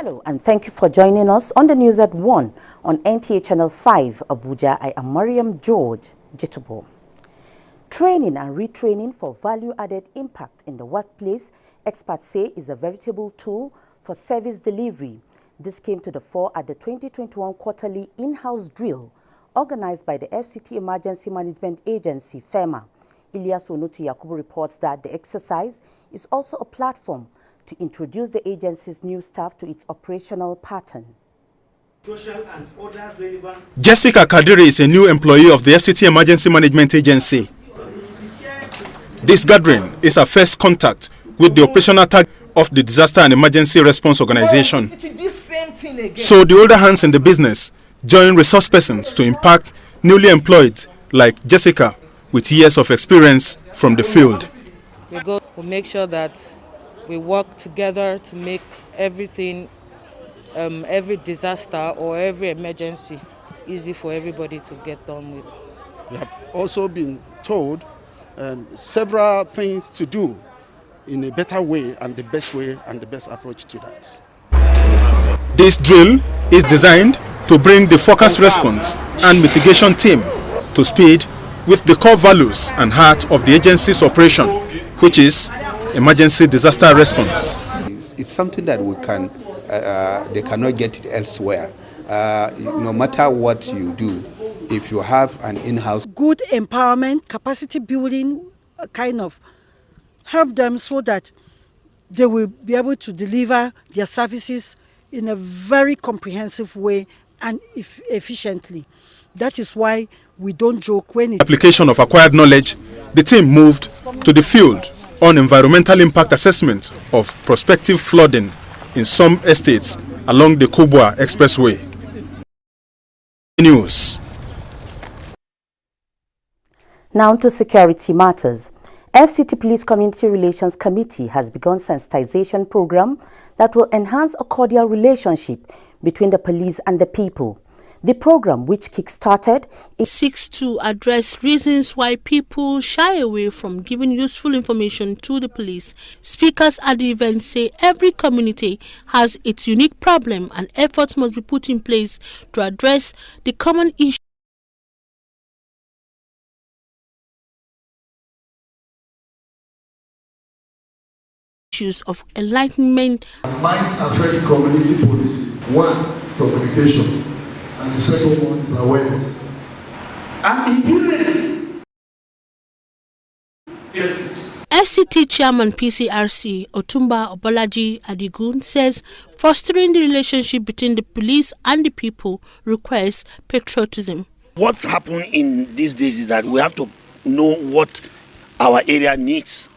Hello and thank you for joining us on the news at 1 on NTA Channel 5, Abuja. I am Mariam George Jitubo. Training and retraining for value-added impact in the workplace, experts say, is a veritable tool for service delivery. This came to the fore at the 2021 quarterly in-house drill organized by the FCT Emergency Management Agency, FEMA. Ilyas Onutu Yakubu reports that the exercise is also a platform to introduce the agency's new staff to its operational pattern. Jessica Kadiri is a new employee of the FCT Emergency Management Agency. This gathering is her first contact with the operational target of the Disaster and Emergency Response Organization. So the older hands in the business join resource persons to impact newly employed like Jessica with years of experience from the field. We make sure that we work together to make everything, every disaster or every emergency easy for everybody to get done with. We have also been told several things to do in a better way and the best approach to that. This drill is designed to bring the focus response and mitigation team to speed with the core values and heart of the agency's operation, which is emergency disaster response. It's something that we can, they cannot get it elsewhere. No matter what you do, if you have an in-house. Good empowerment, capacity building, kind of help them so that they will be able to deliver their services in a very comprehensive way and efficiently. That is why we don't joke when application of acquired knowledge, the team moved to the field on environmental impact assessment of prospective flooding in some estates along the Kubwa Expressway. News. Now to security matters. FCT Police Community Relations Committee has begun sensitization program that will enhance a cordial relationship between the police and the people. The program, which kick-started, seeks to address reasons why people shy away from giving useful information to the police. Speakers at the event say every community has its unique problem and efforts must be put in place to address the common issues of enlightenment. Might affect community police. One is communication. And the second one is awareness. And ignorance. Yes. FCT Chairman PCRC Otumba Obolaji Adigun says fostering the relationship between the police and the people requires patriotism. What happens in these days is that we have to know what our area needs.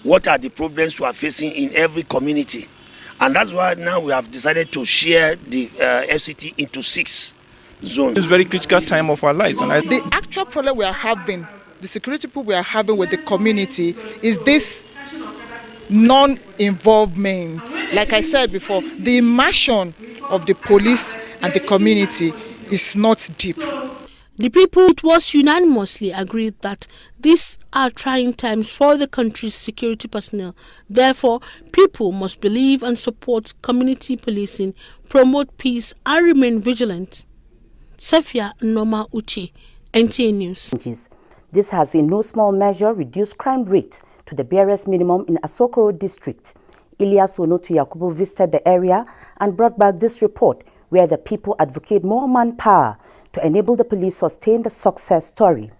What are the problems we are facing in every community? And that's why now we have decided to share the FCT into 6 zones. It's a very critical time of our lives. The actual problem we are having, the security problem we are having with the community is this non-involvement. Like I said before, the immersion of the police and the community is not deep. The people, it was unanimously agreed that these are trying times for the country's security personnel. Therefore, people must believe and support community policing, promote peace and remain vigilant. Safia Noma Uche, NTA News. This has in no small measure reduced crime rate to the barest minimum in Asokoro district. Ilyas Onutu Yakubu visited the area and brought back this report where the people advocate more manpower to enable the police sustain the success story.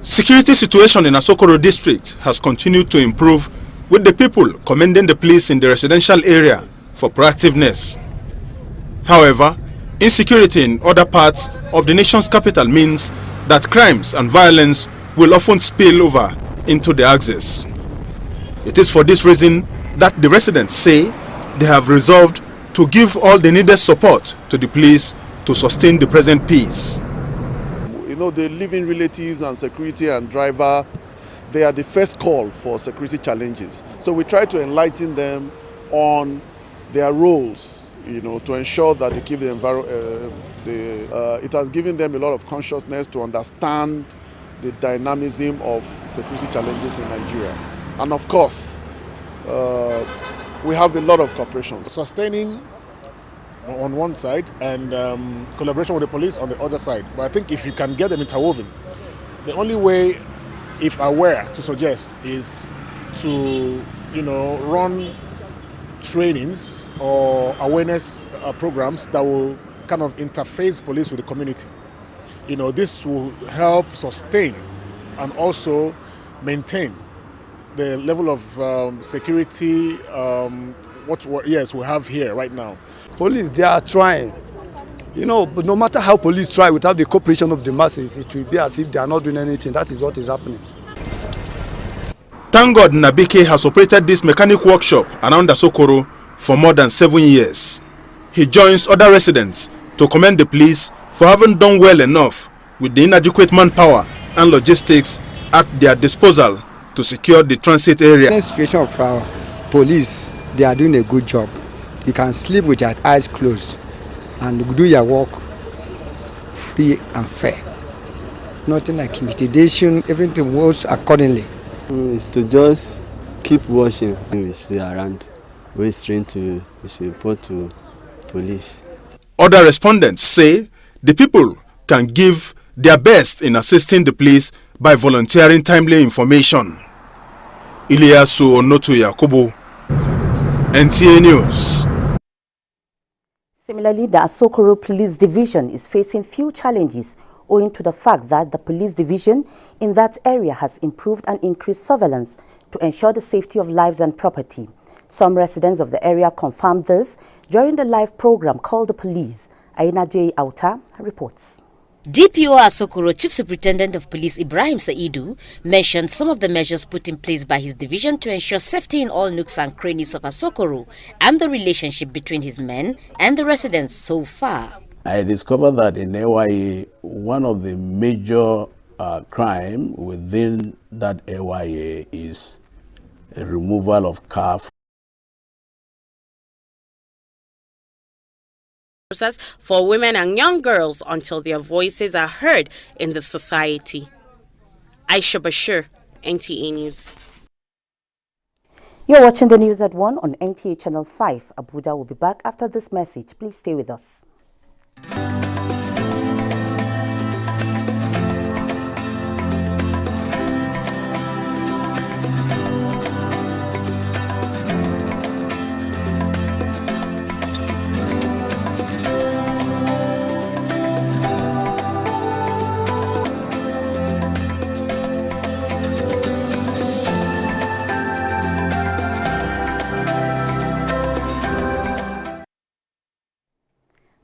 Security situation in Asokoro district has continued to improve, with the people commending the police in the residential area for proactiveness. However, insecurity in other parts of the nation's capital means that crimes and violence will often spill over into the axis. It is for this reason that the residents say they have resolved to give all the needed support to the police to sustain the present peace. You know, the living relatives and security and drivers, they are the first call for security challenges. So we try to enlighten them on their roles, you know, to ensure that they keep the environment. It has given them a lot of consciousness to understand the dynamism of security challenges in Nigeria. And of course, we have a lot of cooperation. Sustaining on one side and collaboration with the police on the other side. But I think if you can get them interwoven, the only way, if aware, to suggest is to, run trainings or awareness programs that will kind of interface police with the community. This will help sustain and also maintain the level of security we have here right now. Police, they are trying. But no matter how police try without the cooperation of the masses, it will be as if they are not doing anything. That is what is happening. Thank God Nabike has operated this mechanic workshop around Asokoro for more than 7 years. He joins other residents to commend the police for having done well enough with the inadequate manpower and logistics at their disposal to secure the transit area. In the situation of our police, they are doing a good job. You can sleep with your eyes closed and do your work free and fair. Nothing like intimidation, everything works accordingly. It's to just keep watching. We stay around, we train to report to police. Other respondents say the people can give their best in assisting the police by volunteering timely information. Iliasu Onoto Yakubu, NTA News. Similarly, the Asokoro Police Division is facing few challenges owing to the fact that the police division in that area has improved and increased surveillance to ensure the safety of lives and property. Some residents of the area confirmed this during the live program called The Police. Aina J. Auta reports. DPO Asokoro Chief Superintendent of Police Ibrahim Saidu mentioned some of the measures put in place by his division to ensure safety in all nooks and crannies of Asokoro and the relationship between his men and the residents so far. I discovered that in AYA, one of the major crime within that AYA is a removal of car. For women and young girls until their voices are heard in the society. Aisha Bashir, NTA News. You're watching the news at 1 on NTA Channel 5. Abuja will be back after this message. Please stay with us.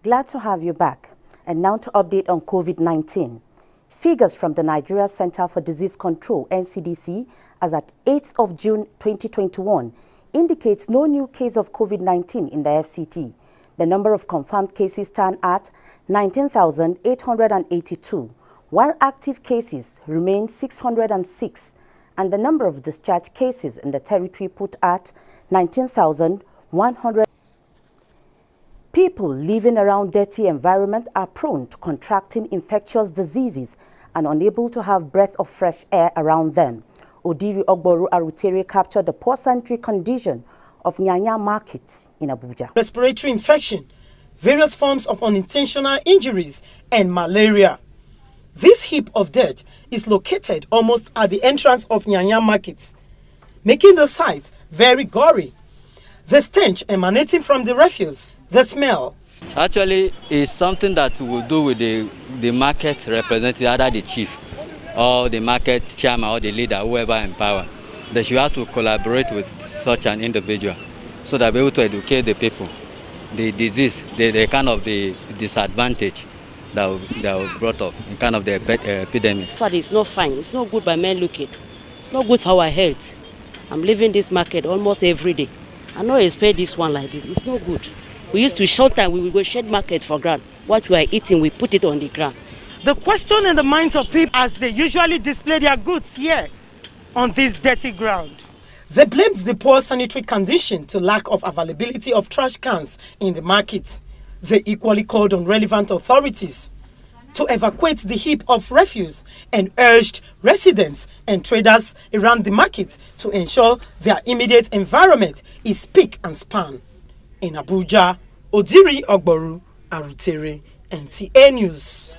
Glad to have you back. And now to update on COVID-19. Figures from the Nigeria Center for Disease Control, NCDC, as at 8th of June 2021, indicates no new case of COVID-19 in the FCT. The number of confirmed cases stand at 19,882, while active cases remain 606, and the number of discharged cases in the territory put at 19,100. People living around dirty environment are prone to contracting infectious diseases and unable to have breath of fresh air around them. Odiri Ogboru Arutere captured the poor sanitary condition of Nyanya Market in Abuja. Respiratory infection, various forms of unintentional injuries, and malaria. This heap of dirt is located almost at the entrance of Nyanya Market, making the site very gory. The stench emanating from the refuse, the smell. Actually, it's something that we will do with the market representative, either the chief or the market chairman or the leader, whoever in power. They should have to collaborate with such an individual so that we're able to educate the people, the disease, the kind of the disadvantage that was brought up in kind of the epidemic. It's not fine. It's not good by men looking. It's not good for our health. I'm leaving this market almost every day. I know it's paid this one like this. It's no good. We used to shelter, we will go shed market for ground. What we are eating, we put it on the ground. The question in the minds of people as they usually display their goods here on this dirty ground. They blamed the poor sanitary condition to lack of availability of trash cans in the market. They equally called on relevant authorities to evacuate the heap of refuse and urged residents and traders around the market to ensure their immediate environment is spick and span. In Abuja, Odiri Ogboru, Arutere, NTA News.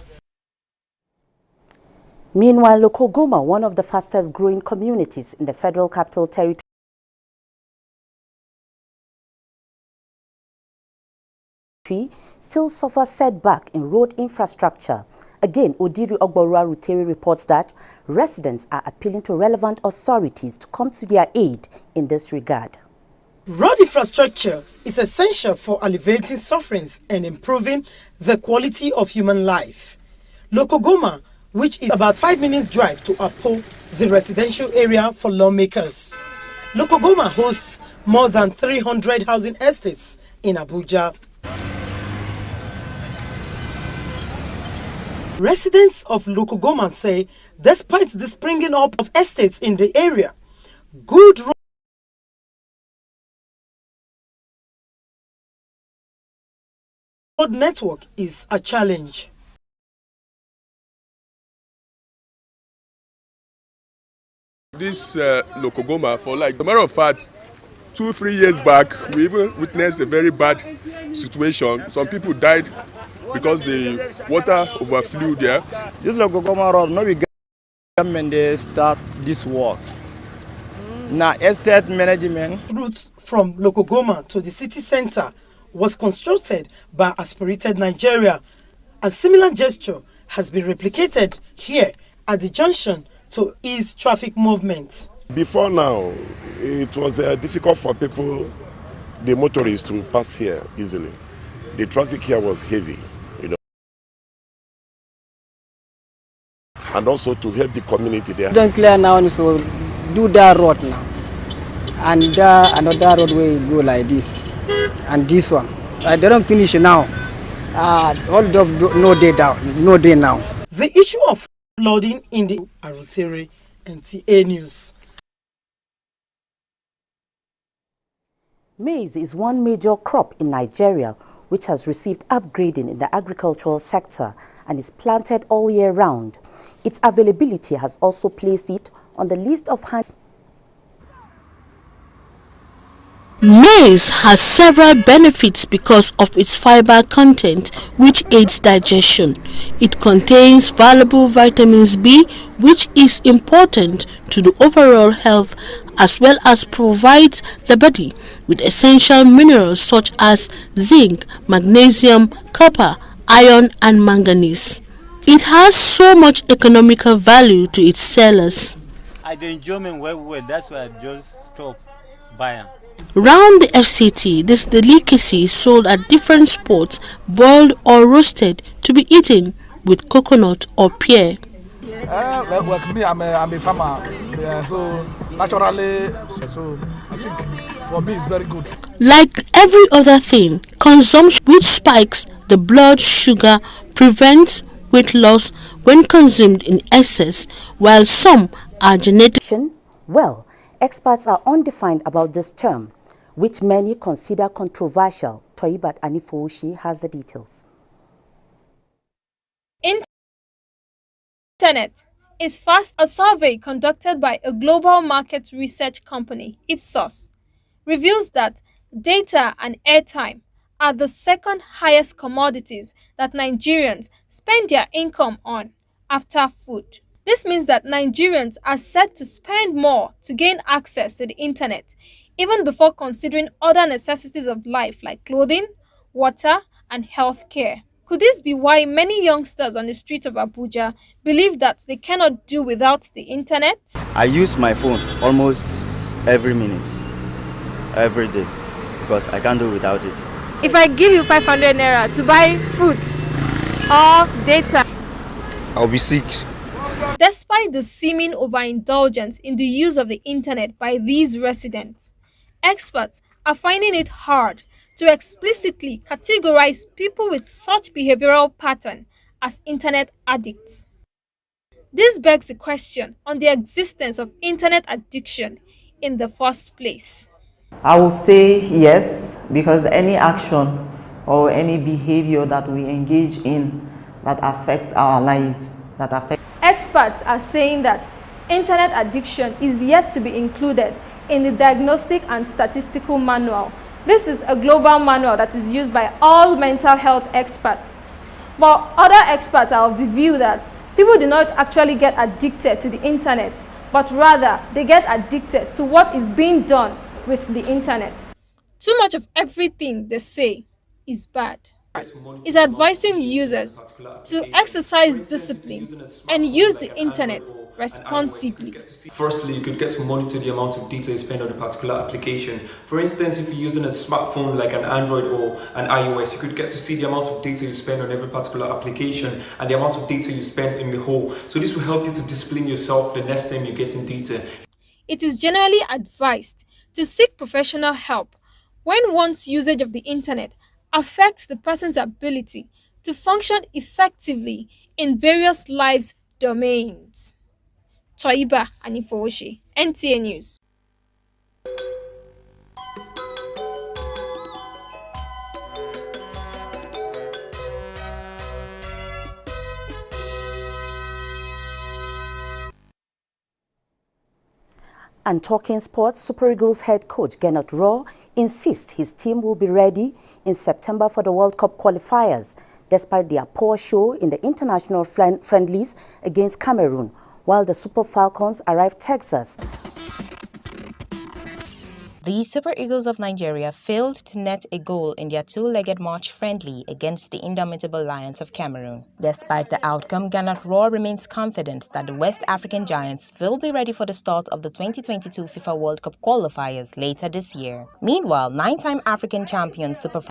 Meanwhile, Lokogoma, one of the fastest growing communities in the Federal Capital Territory, still suffers setback in road infrastructure. Again, Odiri Ogboru Arutere reports that residents are appealing to relevant authorities to come to their aid in this regard. Road infrastructure is essential for alleviating sufferings and improving the quality of human life. Lokogoma, which is about 5 minutes drive to Apo, the residential area for lawmakers. Lokogoma hosts more than 300 housing estates in Abuja. Residents of Lokogoma say, despite the springing up of estates in the area, good road network is a challenge. This Lokogoma, for like a matter of fact, 2-3 years back, we even witnessed a very bad situation. Some people died because the water overflew there. This Lokogoma road, no, we government they start this work. Now, estate management. Route from Lokogoma to the city center was constructed by Aspirated Nigeria. A similar gesture has been replicated here at the junction to ease traffic movement. Before now, it was difficult for people, the motorists, to pass here easily. The traffic here was heavy, you know. And also to help the community there. Don't clear now, so do that road now. And another road will go like this. And this one. They don't finish now. Hold up, no day down, no day now. The issue of flooding in the Arutere, NTA News. Maize is one major crop in Nigeria which has received upgrading in the agricultural sector and is planted all year round. Its availability has also placed it on the list of hands. Maize has several benefits because of its fiber content, which aids digestion. It contains valuable vitamins B, which is important to the overall health, as well as provides the body with essential minerals such as zinc, magnesium, copper, iron, and manganese. It has so much economical value to its sellers. I enjoy them well, that's why I just stop buying. Round the FCT, this delicacy is sold at different spots, boiled or roasted, to be eaten with coconut or pear. Like me, I'm a farmer, so naturally, so I think for me it's very good. Like every other thing, consumption which spikes the blood sugar prevents weight loss when consumed in excess, while some are genetic. Well, experts are undefined about this term, which many consider controversial. Toibat Anifoushi has the details. Internet is fast. A survey conducted by a global market research company, Ipsos, reveals that data and airtime are the second highest commodities that Nigerians spend their income on after food. This means that Nigerians are set to spend more to gain access to the internet, even before considering other necessities of life like clothing, water, and health care. Could this be why many youngsters on the streets of Abuja believe that they cannot do without the internet? I use my phone almost every minute, every day, because I can't do without it. If I give you 500 naira to buy food or data, I'll be sick. Despite the seeming overindulgence in the use of the internet by these residents, experts are finding it hard to explicitly categorize people with such behavioral pattern as internet addicts. This begs the question on the existence of internet addiction in the first place. I will say yes, because any action or any behavior that we engage in that affect our lives, Experts are saying that internet addiction is yet to be included in the Diagnostic and Statistical Manual. This is a global manual that is used by all mental health experts. But other experts are of the view that people do not actually get addicted to the internet, but rather they get addicted to what is being done with the internet. Too much of everything they say is bad. Is advising users to exercise discipline and use the internet responsibly. Firstly, you could get to monitor the amount of data you spend on a particular application. For instance, if you're using a smartphone like an Android or an iOS, you could get to see the amount of data you spend on every particular application and the amount of data you spend in the whole. So this will help you to discipline yourself the next time you're getting data. It is generally advised to seek professional help when one's usage of the internet affects the person's ability to function effectively in various lives domains. Toiba Anifoshi, NTA News. And talking sports, Super Eagles head coach Gernot Rohr insists his team will be ready in September for the World Cup qualifiers, despite their poor show in the international friendlies against Cameroon, while the Super Falcons arrived Texas. The Super Eagles of Nigeria failed to net a goal in their two-legged March friendly against the indomitable Lions of Cameroon. Despite the outcome, Gernot Rohr remains confident that the West African Giants will be ready for the start of the 2022 FIFA World Cup qualifiers later this year. Meanwhile, 9-time African champion Super